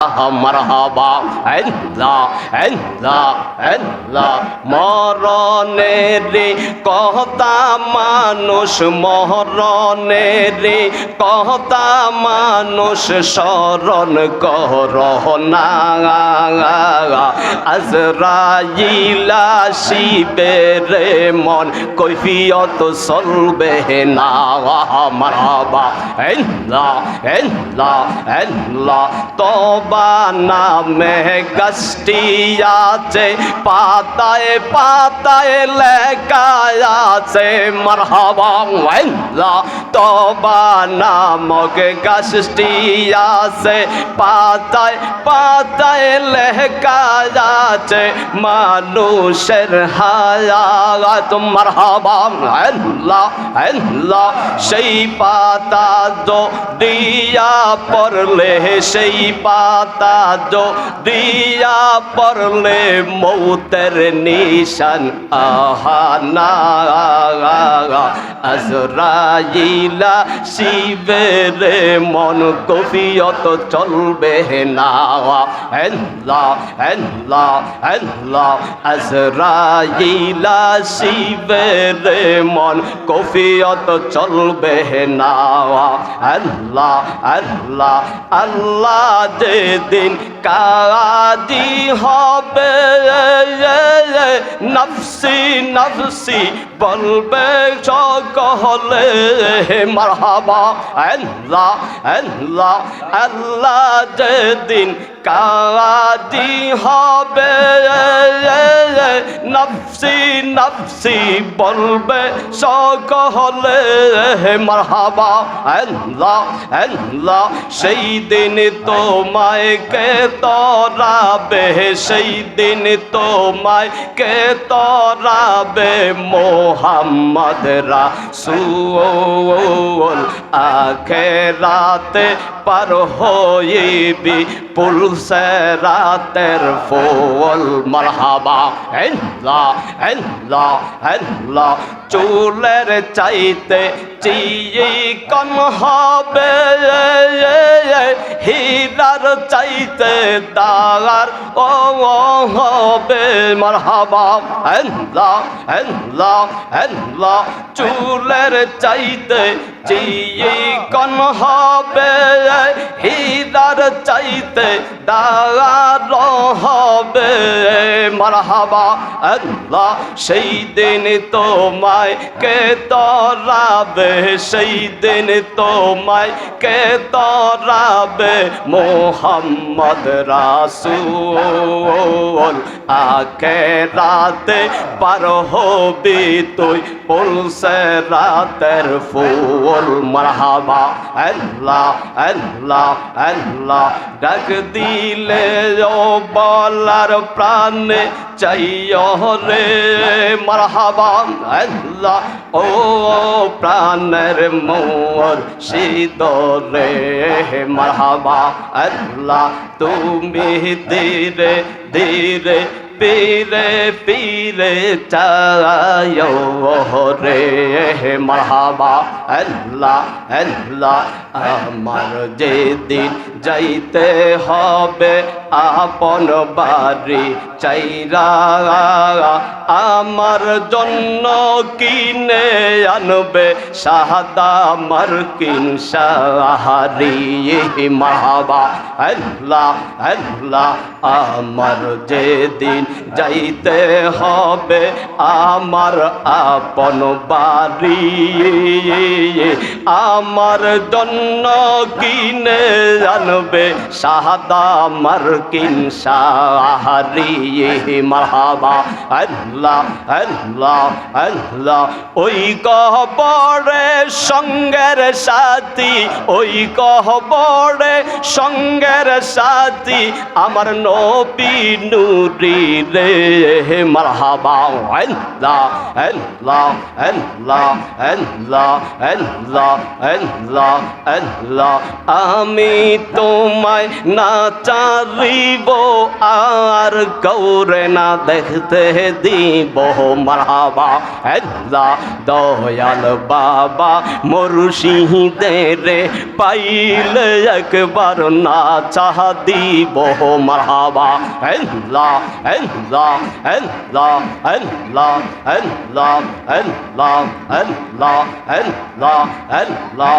মারহাবা আল্লাহ আল্লাহ আল্লাহ মরণের কথা মানুষ মরণের কথা মানুষ স্মরণ করহ না আজরাইল আসিবে মন কৈফিয়ত চলবে না মারহাবা আল্লাহ আল্লাহ আল্লাহ তওবা নামে গাছটি আছে পাতায় পাতায় লেখা আছে মারহাবা আল্লাহ তওবা নামক গাছটি আছে পাতায় পাতায় লেখা আছে মানুষের হায়াত মারহাবা আল্লাহ আল্লাহ সেই পাতা দিয়া পড়লে সেই পাতা দিয়া পড়লে মৌতের নিশান আহানা আজরাইল শিবের মন কফিয়ত চলবে না আল্লাহ আল্লাহ আল্লাহ আজরাইল শিবের মন কফিয়ত চলবে না আল্লাহ আল্লাহ আল্লাহ যেদিন কাদি হবে নফসি নফসি বলবে সকলে মারহাবা আল্লাহ আল্লাহ আল্লাহ যেদিন কাদি হবে নফসি নফসি বলবে সকলে মারহাবা আল্লাহ আল্লাহ সেই দিন তোমায় কে তরাবে সেই দিন তোমায় কে তরাবে মোহাম্মদ রাসূল আখিরাতে পার হইবি পুলসেরাতের ফুল মারহাবা আল্লাহ আল্লাহ আল্লাহ চুলের চাইতে চিকন হবে হীরার চাইতে দাগার ও হবে মারহাবা আল্লাহ আল্লাহ আল্লাহ চুলের চাইতে চিকন হবে হীরার চাইতে দাগার হবে মারহাবা আল্লাহ সেই দিন তোমায় কে তরাবে সেই দিন তোমায় কে তরাবে মোহাম্মদ রাসূল আখিরাতে পার হবি তুই পুলসেরাতের ফুল মারহাবা আল্লাহ আল্লাহ আল্লাহ ডাক দিলে ও বলার প্রাণে চাইও রে মারহাবা আল্লাহ ও প্রাণের মোর শীতরে মারহাবা আল্লাহ তুমি ধীরে ধীরে পীরে পীরে চায়ো রে মারহাবা আল্লাহ আল্লাহ আমার যেদিন যাইতে হবে আপন বাড়ি চাইরা আমার জন্য কিনে আনবে শাহাদা মার্কিন শাহরি মারহাবা আল্লাহ আল্লাহ আমার যেদিন যাইতে হবে আমার আপন বাড়ি আমার জন্য কিনে আনবে শাহাদা মার্কিন শাহরি মারহাবা আল্লাহ আল্লাহ আল্লাহ ওই কবরে সঙ্গের সাথী ওই কবরে সঙ্গের সাথী আমার নবী নূরি রে মারহাবা আল্লাহ আল্লাহ আল্লাহ আল্লাহ আল্লাহ আল্লাহ আল্লাহ আমি তোমায় না চারি দিব আর গৌরে না দেখতে দিব মারহাবা আল্লাহ দয়াল বাবা মুর্শিদের পাইলে একবার না চাহ দিব মারহাবা আল্লাহ আল্লাহ আল্লাহ আল্লাহ আল্লাহ আল্লাহ আল্লাহ আল্লাহ আল্লাহ আল্লাহ